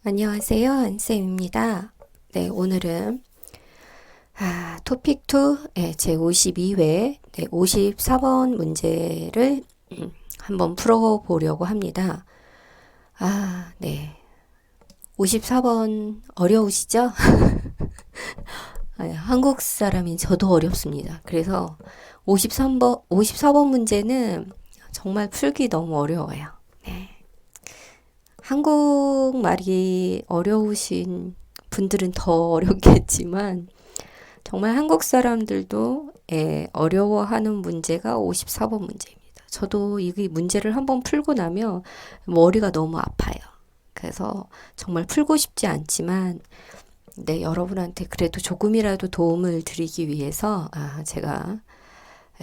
안녕하세요. 한쌤입니다. 네, 오늘은 토픽 2 제 52회 54번 문제를 한번 풀어보려고 합니다. 네. 54번 어려우시죠? 한국 사람인 저도 어렵습니다. 그래서 54번 문제는 정말 풀기 너무 어려워요. 네. 한국말이 어려우신 분들은 더 어렵겠지만 정말 한국 사람들도 어려워하는 문제가 54번 문제입니다. 저도 이 문제를 한번 풀고 나면 머리가 너무 아파요. 그래서 정말 풀고 싶지 않지만 네, 여러분한테 그래도 조금이라도 도움을 드리기 위해서 제가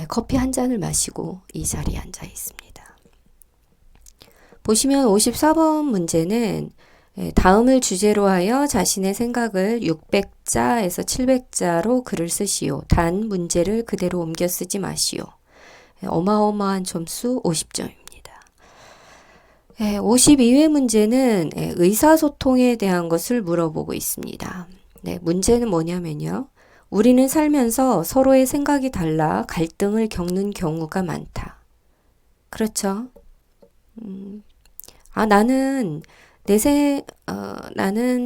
커피 한 잔을 마시고 이 자리에 앉아 있습니다. 보시면 54번 문제는 다음을 주제로 하여 자신의 생각을 600자에서 700자로 글을 쓰시오. 단 문제를 그대로 옮겨 쓰지 마시오. 어마어마한 점수 50점입니다. 52회 문제는 의사소통에 대한 것을 물어보고 있습니다. 네, 문제는 뭐냐면요. 우리는 살면서 서로의 생각이 달라 갈등을 겪는 경우가 많다. 그렇죠? 나는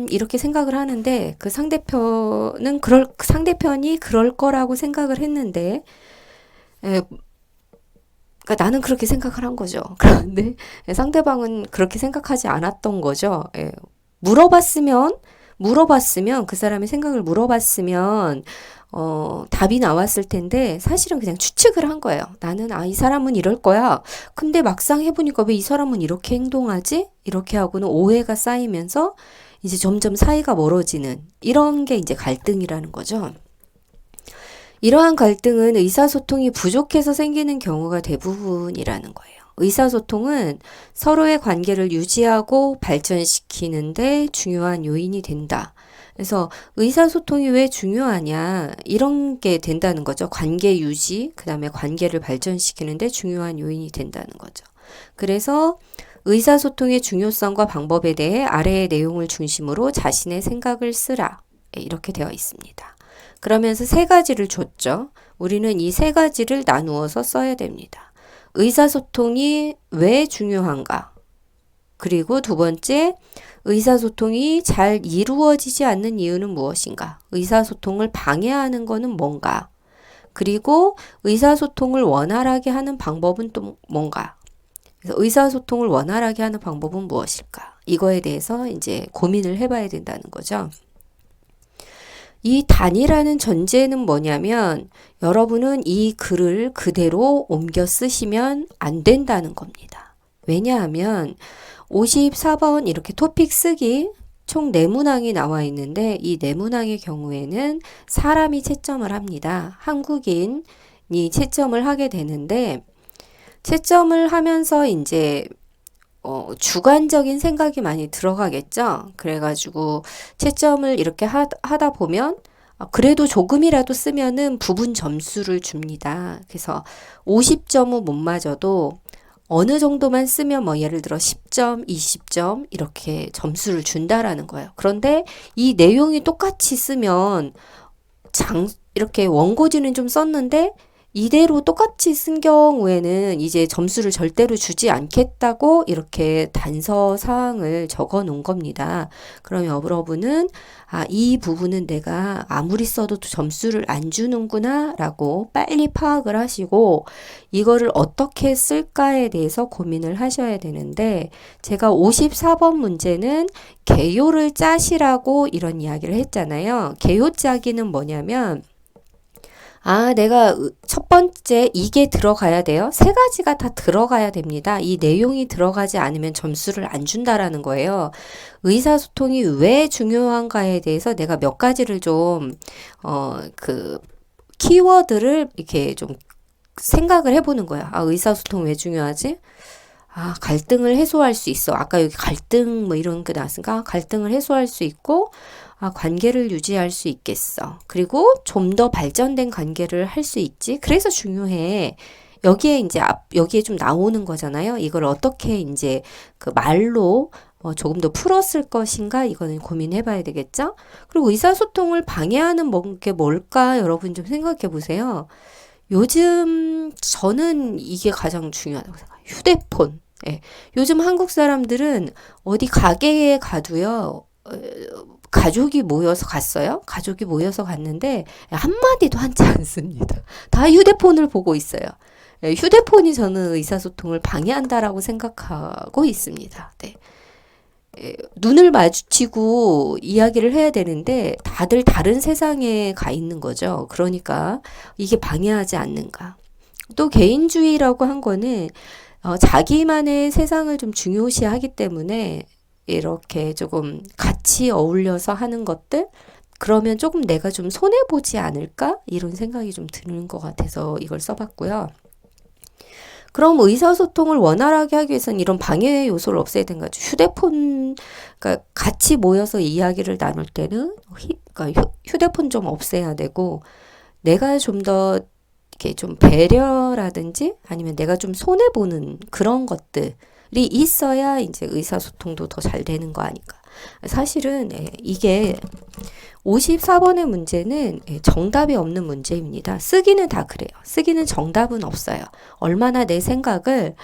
이렇게 생각을 하는데 상대편이 그럴 거라고 생각을 했는데, 그러니까 나는 그렇게 생각을 한 거죠. 그런데 상대방은 그렇게 생각하지 않았던 거죠. 물어봤으면 그 사람의 생각을 물어봤으면 답이 나왔을 텐데 사실은 그냥 추측을 한 거예요. 나는 이 사람은 이럴 거야. 근데 막상 해보니까 왜 이 사람은 이렇게 행동하지? 이렇게 하고는 오해가 쌓이면서 이제 점점 사이가 멀어지는 이런 게 이제 갈등이라는 거죠. 이러한 갈등은 의사소통이 부족해서 생기는 경우가 대부분이라는 거예요. 의사소통은 서로의 관계를 유지하고 발전시키는데 중요한 요인이 된다. 그래서 의사소통이 왜 중요하냐 이런 게 된다는 거죠. 관계 유지, 그 다음에 관계를 발전시키는데 중요한 요인이 된다는 거죠. 그래서 의사소통의 중요성과 방법에 대해 아래의 내용을 중심으로 자신의 생각을 쓰라 이렇게 되어 있습니다. 그러면서 세 가지를 줬죠. 우리는 이 세 가지를 나누어서 써야 됩니다. 의사소통이 왜 중요한가? 그리고 두 번째, 의사소통이 잘 이루어지지 않는 이유는 무엇인가? 의사소통을 방해하는 것은 뭔가? 그리고 의사소통을 원활하게 하는 방법은 또 뭔가? 그래서 의사소통을 원활하게 하는 방법은 무엇일까? 이거에 대해서 이제 고민을 해봐야 된다는 거죠. 이 단이라는 전제는 뭐냐면 여러분은 이 글을 그대로 옮겨 쓰시면 안 된다는 겁니다. 왜냐하면 54번 이렇게 토픽 쓰기 총 4문항이 나와 있는데 이 4문항의 경우에는 사람이 채점을 합니다. 한국인이 채점을 하게 되는데 채점을 하면서 이제 주관적인 생각이 많이 들어가겠죠. 그래가지고 채점을 이렇게 하다 보면 그래도 조금이라도 쓰면은 부분 점수를 줍니다. 그래서 50점은 못 맞아도 어느 정도만 쓰면 뭐 예를 들어 10점, 20점 이렇게 점수를 준다라는 거예요. 그런데 이 내용이 똑같이 쓰면 이렇게 원고지는 좀 썼는데 이대로 똑같이 쓴 경우에는 이제 점수를 절대로 주지 않겠다고 이렇게 단서 사항을 적어 놓은 겁니다. 그럼 여러분은 이 부분은 내가 아무리 써도 점수를 안 주는구나 라고 빨리 파악을 하시고 이거를 어떻게 쓸까에 대해서 고민을 하셔야 되는데 제가 54번 문제는 개요를 짜시라고 이런 이야기를 했잖아요. 개요 짜기는 뭐냐면 내가 첫 번째 이게 들어가야 돼요. 세 가지가 다 들어가야 됩니다. 이 내용이 들어가지 않으면 점수를 안 준다라는 거예요. 의사소통이 왜 중요한가에 대해서 내가 몇 가지를 키워드를 이렇게 좀 생각을 해보는 거야. 의사소통 왜 중요하지? 갈등을 해소할 수 있어. 아까 여기 갈등 뭐 이런 게 나왔으니까 갈등을 해소할 수 있고 관계를 유지할 수 있겠어. 그리고 좀 더 발전된 관계를 할 수 있지. 그래서 중요해. 여기에 좀 나오는 거잖아요. 이걸 어떻게 이제 그 말로 조금 더 풀었을 것인가? 이거는 고민해 봐야 되겠죠? 그리고 의사소통을 방해하는 게 뭘까? 여러분 좀 생각해 보세요. 요즘 저는 이게 가장 중요하다고 생각해요. 휴대폰. 예. 요즘 한국 사람들은 어디 가게에 가도요. 가족이 모여서 갔어요. 가족이 모여서 갔는데 한마디도 하지 않습니다. 다 휴대폰을 보고 있어요. 예, 휴대폰이 저는 의사소통을 방해한다라고 생각하고 있습니다. 네. 눈을 마주치고 이야기를 해야 되는데 다들 다른 세상에 가 있는 거죠. 그러니까 이게 방해하지 않는가. 또 개인주의라고 한 거는 자기만의 세상을 좀 중요시하기 때문에 이렇게 조금 같이 어울려서 하는 것들 그러면 조금 내가 좀 손해보지 않을까? 이런 생각이 좀 드는 것 같아서 이걸 써봤고요. 그럼 의사소통을 원활하게 하기 위해서는 이런 방해 요소를 없애야 되는 거죠. 휴대폰, 그러니까 같이 모여서 이야기를 나눌 때는 그러니까 휴대폰 좀 없애야 되고 내가 좀 더 이렇게 좀 배려라든지 아니면 내가 좀 손해보는 그런 것들이 있어야 이제 의사소통도 더 잘 되는 거 아닐까. 사실은 이게 54번의 문제는 정답이 없는 문제입니다. 쓰기는 다 그래요. 쓰기는 정답은 없어요. 얼마나 내 생각을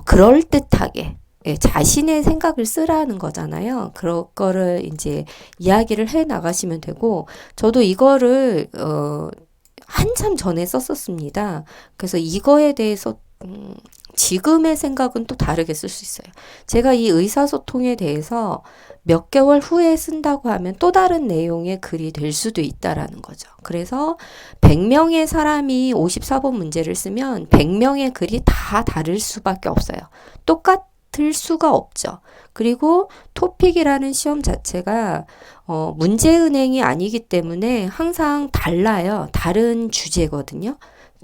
그럴듯하게 자신의 생각을 쓰라는 거잖아요. 그런 거를 이제 이야기를 해 나가시면 되고 저도 이거를 한참 전에 썼었습니다. 그래서 이거에 대해서 지금의 생각은 또 다르게 쓸 수 있어요. 제가 이 의사소통에 대해서 몇 개월 후에 쓴다고 하면 또 다른 내용의 글이 될 수도 있다라는 거죠. 그래서 100명의 사람이 54번 문제를 쓰면 100명의 글이 다 다를 수밖에 없어요. 똑같을 수가 없죠. 그리고 토픽이라는 시험 자체가 문제은행이 아니기 때문에 항상 달라요. 다른 주제거든요.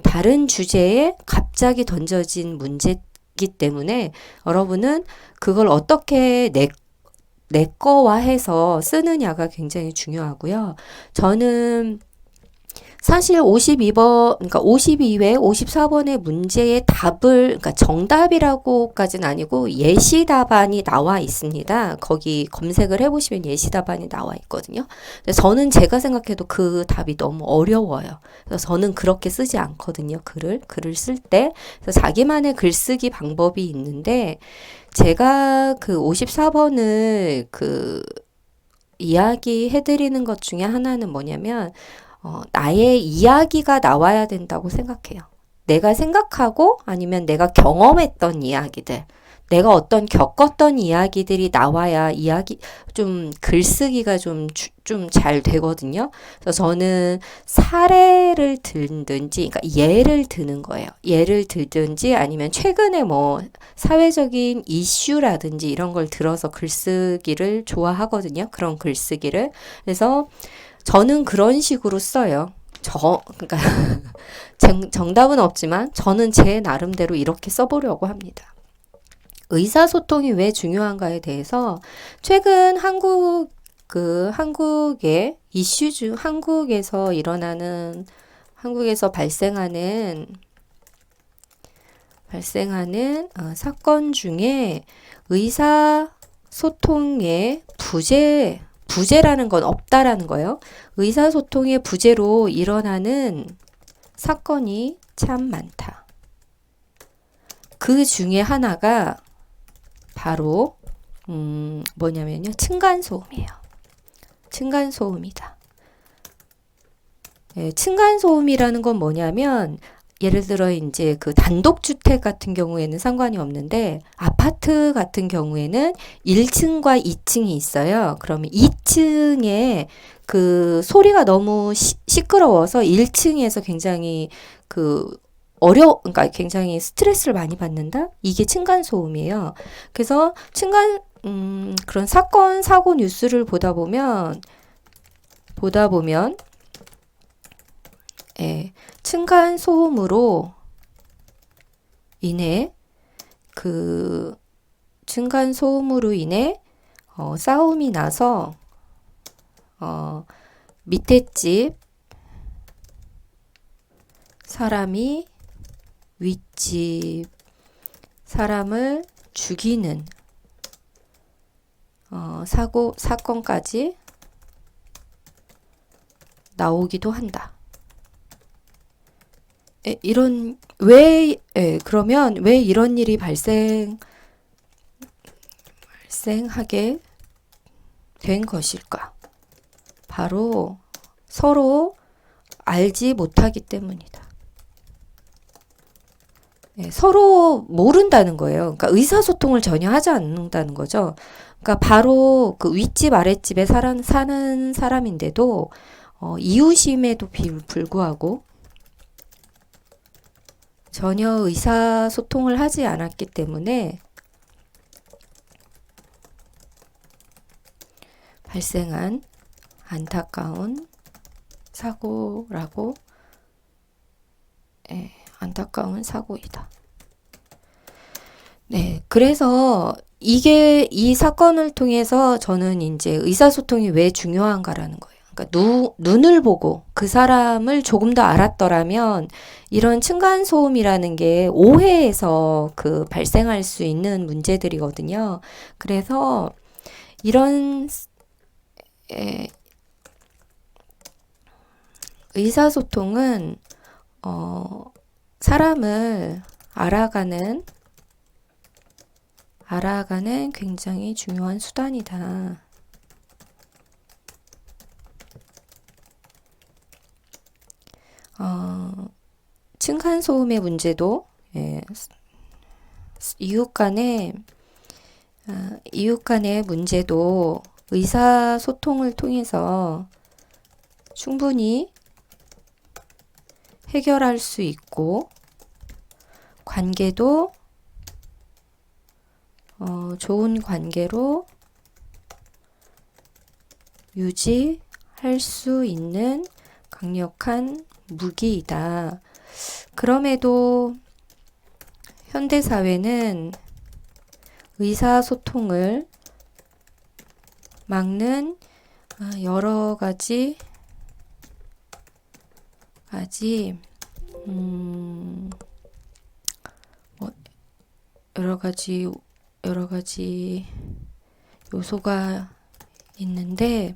다른 주제에 갑자기 던져진 문제이기 때문에 여러분은 그걸 어떻게 내 거화해서 쓰느냐가 굉장히 중요하고요. 저는 사실 52번, 그러니까 52회 54번의 문제의 답을, 그러니까 정답이라고까지는 아니고 예시 답안이 나와 있습니다. 거기 검색을 해보시면 예시 답안이 나와 있거든요. 저는 제가 생각해도 그 답이 너무 어려워요. 그래서 저는 그렇게 쓰지 않거든요. 글을 쓸 때. 그래서 자기만의 글쓰기 방법이 있는데, 제가 그 54번을 이야기 해드리는 것 중에 하나는 뭐냐면, 나의 이야기가 나와야 된다고 생각해요. 내가 생각하고 아니면 내가 경험했던 이야기들, 내가 어떤 겪었던 이야기들이 나와야 좀 글쓰기가 좀 잘 되거든요. 그래서 저는 사례를 들든지, 그러니까 예를 드는 거예요. 예를 들든지 아니면 최근에 뭐 사회적인 이슈라든지 이런 걸 들어서 글쓰기를 좋아하거든요. 그런 글쓰기를. 그래서 저는 그런 식으로 써요. 그러니까 정답은 없지만 저는 제 나름대로 이렇게 써보려고 합니다. 의사소통이 왜 중요한가에 대해서 최근 한국의 이슈 중 한국에서 발생하는 사건 중에 의사소통의 부재라는 건 없다라는 거예요. 의사소통의 부재로 일어나는 사건이 참 많다. 그 중에 하나가 바로 뭐냐면요. 층간소음이에요. 층간소음이다. 층간소음이라는 건 뭐냐면 예를 들어 이제 그 단독주택 같은 경우에는 상관이 없는데 아파트 같은 경우에는 1층과 2층이 있어요. 그러면 2층에 그 소리가 너무 시끄러워서 1층에서 굉장히 그러니까 굉장히 스트레스를 많이 받는다? 이게 층간소음이에요. 그래서 그런 사건, 사고 뉴스를 보다 보면, 층간소음으로 인해, 싸움이 나서, 밑에 집 사람이 윗집 사람을 죽이는 사건까지 나오기도 한다. 그러면 왜 이런 일이 발생하게 된 것일까? 바로 서로 알지 못하기 때문이다. 서로 모른다는 거예요. 그러니까 의사소통을 전혀 하지 않는다는 거죠. 그러니까 바로 그 윗집 아랫집에 사는 사람인데도 이웃임에도 불구하고 전혀 의사소통을 하지 않았기 때문에 발생한 안타까운 사고라고, 안타까운 사고이다. 네, 그래서 이 사건을 통해서 저는 이제 의사소통이 왜 중요한가라는 거예요. 그러니까 눈을 보고 그 사람을 조금 더 알았더라면 이런 층간소음이라는 게 오해에서 발생할 수 있는 문제들이거든요. 그래서 이런 의사소통은 사람을 알아가는 굉장히 중요한 수단이다. 층간소음의 문제도 이웃 간의 문제도 의사소통을 통해서 충분히 해결할 수 있고, 관계도 좋은 관계로 유지할 수 있는 강력한 무기이다. 그럼에도 현대사회는 의사소통을 막는 여러 가지 여러 가지 요소가 있는데,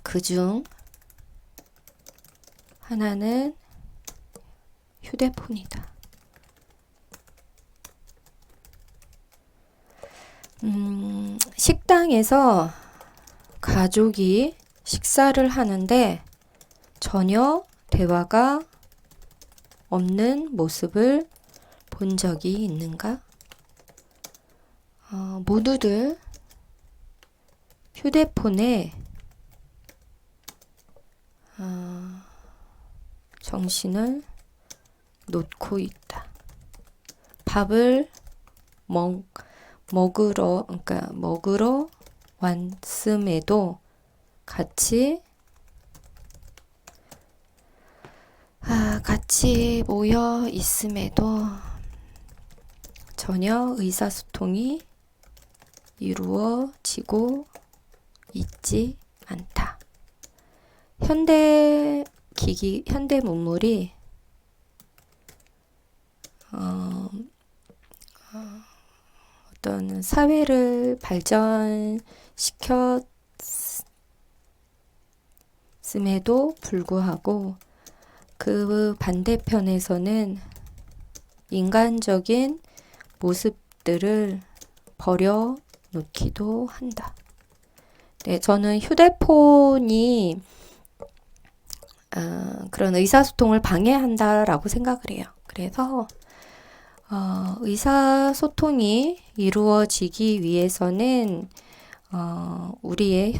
그중 하나는 휴대폰이다. 식당에서 가족이 식사를 하는데 전혀 대화가 없는 모습을 본 적이 있는가? 모두들 휴대폰에 정신을 놓고 있다. 밥을 먹으러 왔음에도 같이 모여 있음에도 전혀 의사소통이 이루어지고 있지 않다. 현대 문물이 어떤 사회를 발전시켰음에도 불구하고 그 반대편에서는 인간적인 모습들을 버려놓기도 한다. 네, 저는 휴대폰이 그런 의사소통을 방해한다라고 생각을 해요. 그래서 의사소통이 이루어지기 위해서는 우리의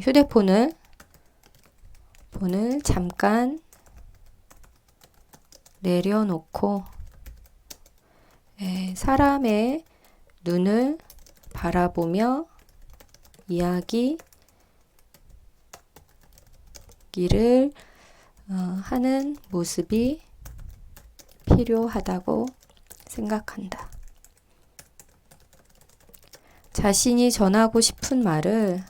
휴대폰을 잠깐 내려놓고 사람의 눈을 바라보며 이야기를 하는 모습이 필요하다고 생각한다. 자신이 전하고 싶은 말을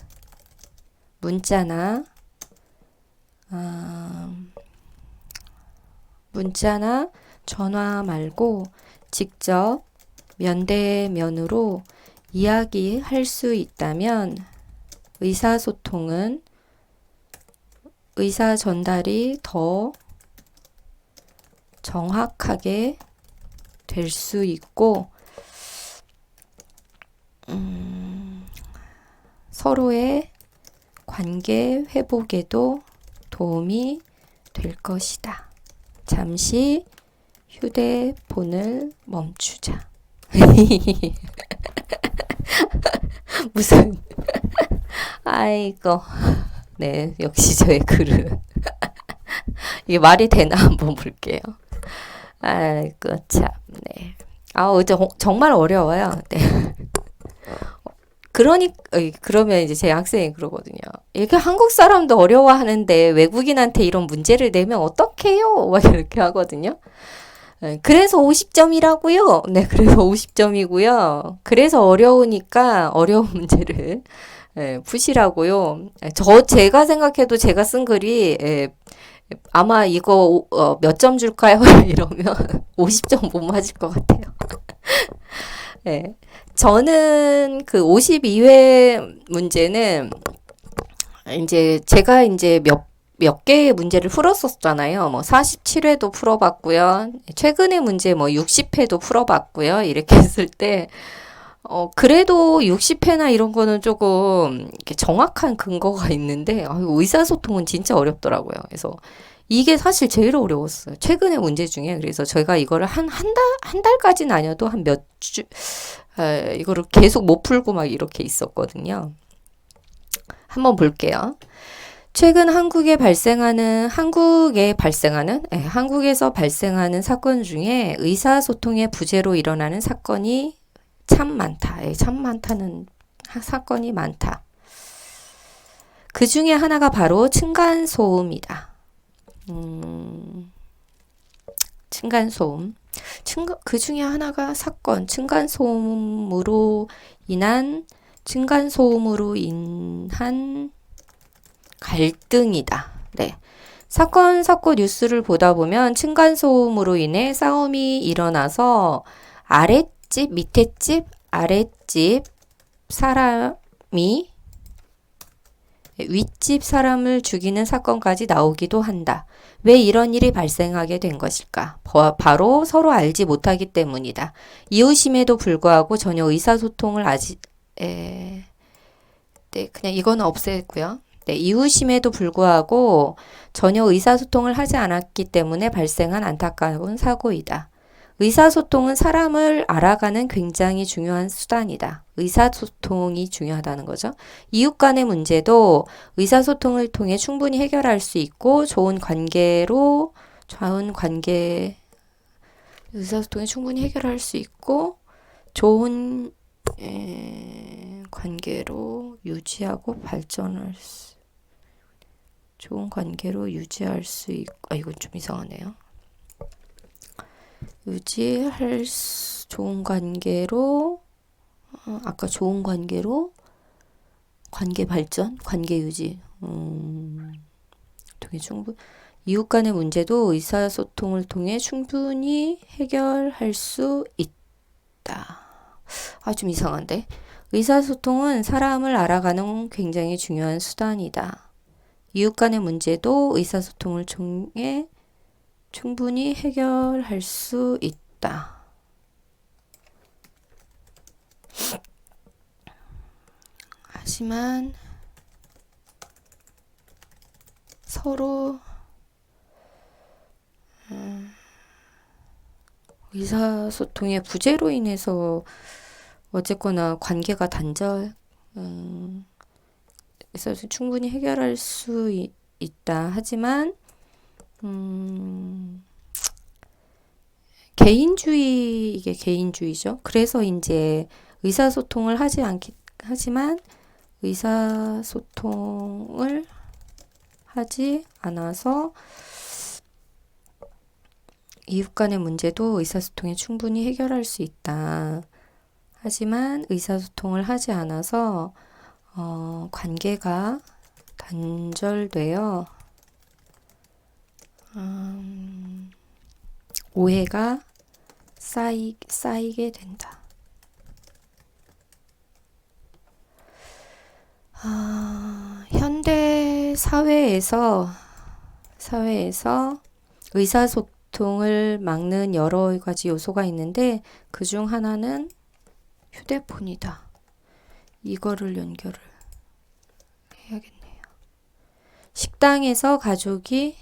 문자나 전화 말고 직접 면대면으로 이야기할 수 있다면 의사소통은 의사 전달이 더 정확하게 될 수 있고 서로의 관계 회복에도 도움이 될 것이다. 잠시 휴대폰을 멈추자. 무슨 아이고. 네, 역시 저의 글은 이게 말이 되나 한번 볼게요. 아이고 참. 네. 정말 어려워요. 네. 그러면 이제 제 학생이 그러거든요. 이게 한국 사람도 어려워하는데 외국인한테 이런 문제를 내면 어떡해요? 막 이렇게 하거든요. 그래서 50점이라고요? 네, 그래서 50점이고요. 그래서 어려우니까 어려운 문제를 푸시라고요. 제가 생각해도 제가 쓴 글이 아마 이거 몇 점 줄까요? 이러면 50점 못 맞을 것 같아요. 네. 저는 그 52회 문제는 이제 제가 이제 몇 개의 문제를 풀었었잖아요. 뭐 47회도 풀어봤고요. 최근에 문제 뭐 60회도 풀어봤고요. 이렇게 했을 때, 그래도 60회나 이런 거는 조금 이렇게 정확한 근거가 있는데, 의사소통은 진짜 어렵더라고요. 그래서 이게 사실 제일 어려웠어요. 최근의 문제 중에. 그래서 저희가 이거를 한 달까지는 아니어도 한 몇 주, 이거를 계속 못 풀고 막 이렇게 있었거든요. 한번 볼게요. 최근 한국에서 발생하는 사건 중에 의사소통의 부재로 일어나는 사건이 참 많다. 참 많다는 사건이 많다. 그 중에 하나가 바로 층간소음이다. 층간소음. 그 중에 하나가 층간소음으로 인한 갈등이다. 네. 사건 뉴스를 보다 보면 층간소음으로 인해 싸움이 일어나서 아랫집, 밑에집, 아랫집 사람이 윗집 사람을 죽이는 사건까지 나오기도 한다. 왜 이런 일이 발생하게 된 것일까? 바로 서로 알지 못하기 때문이다. 이웃임에도 불구하고 전혀 의사소통을 네, 그냥 이거는 없애고요. 네, 이웃임에도 불구하고 전혀 의사소통을 하지 않았기 때문에 발생한 안타까운 사고이다. 의사소통은 사람을 알아가는 굉장히 중요한 수단이다. 의사소통이 중요하다는 거죠. 이웃 간의 문제도 의사소통을 통해 충분히 해결할 수 있고 의사소통에 충분히 해결할 수 있고 좋은 관계로 유지하고 좋은 관계로 유지할 수 있고, 이건 좀 이상하네요. 좋은 관계로, 아까 좋은 관계로, 관계 발전, 관계 유지, 이웃 간의 문제도 의사소통을 통해 충분히 해결할 수 있다. 좀 이상한데? 의사소통은 사람을 알아가는 굉장히 중요한 수단이다. 이웃 간의 문제도 의사소통을 통해 충분히 해결할 수 있다. 하지만 서로 의사소통의 부재로 인해서 어쨌거나 관계가 그래서 충분히 해결할 수 있다. 하지만 이게 개인주의죠. 그래서 이제 의사소통을 하지만 의사소통을 하지 않아서 이웃 간의 문제도 의사소통에 충분히 해결할 수 있다. 하지만 의사소통을 하지 않아서 관계가 단절되어 오해가 쌓이게 된다. 현대 사회에서 의사소통을 막는 여러 가지 요소가 있는데 그 중 하나는 휴대폰이다. 이거를 연결을 해야겠네요. 식당에서 가족이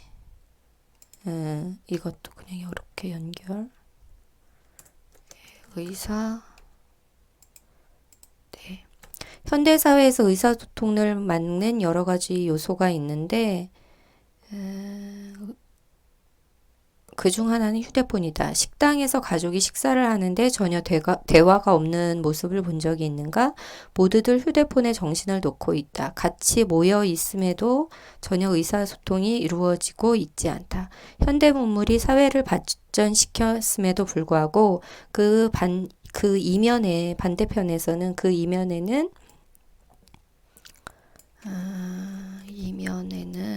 이것도 그냥 이렇게 연결. 의사 네. 현대사회에서 의사소통을 막는 여러 가지 요소가 있는데 그 중 하나는 휴대폰이다. 식당에서 가족이 식사를 하는데 전혀 대화가 없는 모습을 본 적이 있는가? 모두들 휴대폰에 정신을 놓고 있다. 같이 모여 있음에도 전혀 의사소통이 이루어지고 있지 않다. 현대 문물이 사회를 발전시켰음에도 불구하고 그 이면에 반대편에서는 그 이면에는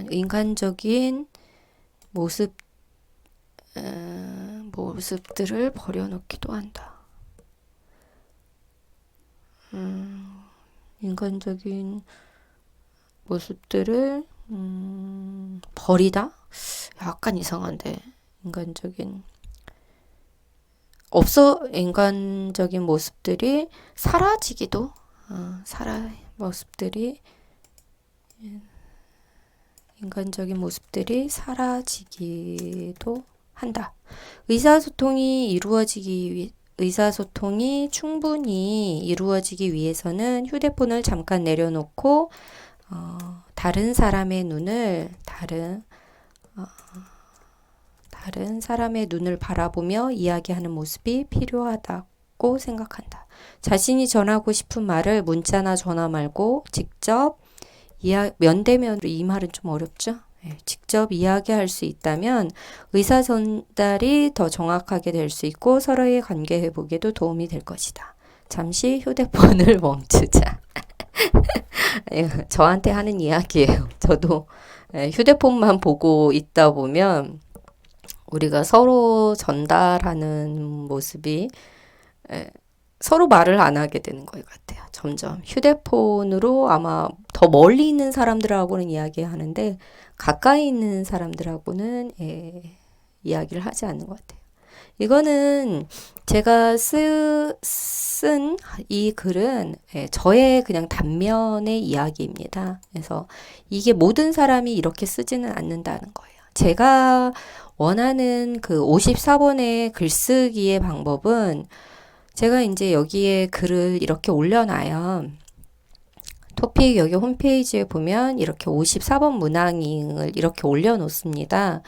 인간적인 모습들을 버려놓기도 한다. 인간적인 모습들을 버리다? 약간 이상한데. 인간적인 모습들이 사라지기도 인간적인 모습들이 사라지기도 한다. 의사소통이 충분히 이루어지기 위해서는 휴대폰을 잠깐 내려놓고 다른 사람의 눈을 바라보며 이야기하는 모습이 필요하다고 생각한다. 자신이 전하고 싶은 말을 문자나 전화 말고 직접 면대면으로, 이 말은 좀 어렵죠? 직접 이야기할 수 있다면 의사 전달이 더 정확하게 될 수 있고 서로의 관계 회복에도 도움이 될 것이다. 잠시 휴대폰을 멈추자. 저한테 하는 이야기예요. 저도 휴대폰만 보고 있다 보면 우리가 서로 전달하는 모습이 서로 말을 안 하게 되는 것 같아요. 점점 휴대폰으로 아마 더 멀리 있는 사람들하고는 이야기하는데 가까이 있는 사람들하고는 이야기를 하지 않는 것 같아요. 이거는 제가 쓴 이 글은 저의 그냥 단면의 이야기입니다. 그래서 이게 모든 사람이 이렇게 쓰지는 않는다는 거예요. 제가 원하는 그 54번의 글쓰기의 방법은 제가 이제 여기에 글을 이렇게 올려놔요. 토픽 여기 홈페이지에 보면 이렇게 54번 문항을 이렇게 올려놓습니다.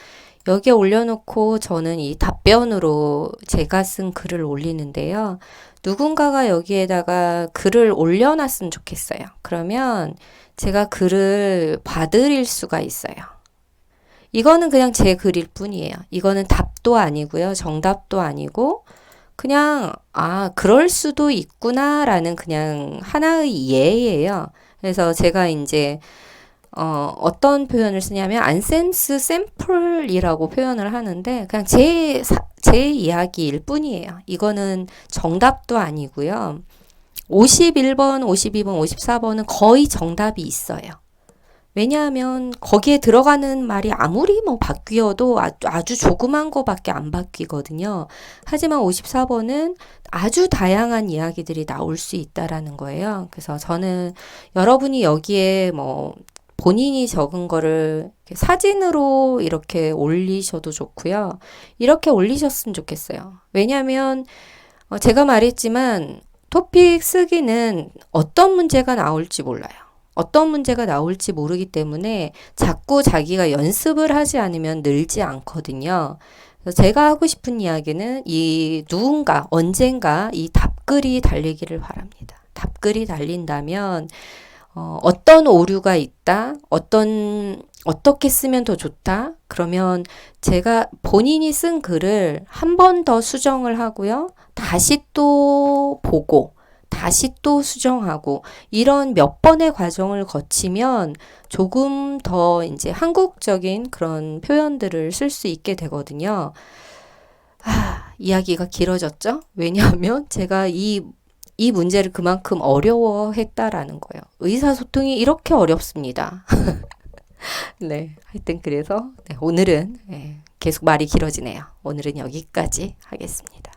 여기에 올려놓고 저는 이 답변으로 제가 쓴 글을 올리는데요. 누군가가 여기에다가 글을 올려놨으면 좋겠어요. 그러면 제가 글을 받을 수가 있어요. 이거는 그냥 제 글일 뿐이에요. 이거는 답도 아니고요. 정답도 아니고 그냥 그럴 수도 있구나라는 그냥 하나의 예예요. 그래서 제가 이제 어떤 표현을 쓰냐면 안센스 샘플이라고 표현을 하는데 그냥 제 이야기일 뿐이에요. 이거는 정답도 아니고요. 51번, 52번, 54번은 거의 정답이 있어요. 왜냐하면 거기에 들어가는 말이 아무리 바뀌어도 아주 조그만 거밖에 안 바뀌거든요. 하지만 54번은 아주 다양한 이야기들이 나올 수 있다라는 거예요. 그래서 저는 여러분이 여기에 본인이 적은 거를 사진으로 이렇게 올리셔도 좋고요. 이렇게 올리셨으면 좋겠어요. 왜냐하면 제가 말했지만 토픽 쓰기는 어떤 문제가 나올지 몰라요. 어떤 문제가 나올지 모르기 때문에 자꾸 자기가 연습을 하지 않으면 늘지 않거든요. 그래서 제가 하고 싶은 이야기는 이 누군가 언젠가 이 답글이 달리기를 바랍니다. 답글이 달린다면 어떤 오류가 있다, 어떻게 쓰면 더 좋다, 그러면 제가 본인이 쓴 글을 한 번 더 수정을 하고요. 다시 또 보고 다시 또 수정하고 이런 몇 번의 과정을 거치면 조금 더 이제 한국적인 그런 표현들을 쓸 수 있게 되거든요. 이야기가 길어졌죠? 왜냐하면 제가 이 이 문제를 그만큼 어려워했다라는 거예요. 의사소통이 이렇게 어렵습니다. 네, 하여튼 그래서 네, 오늘은 계속 말이 길어지네요. 오늘은 여기까지 하겠습니다.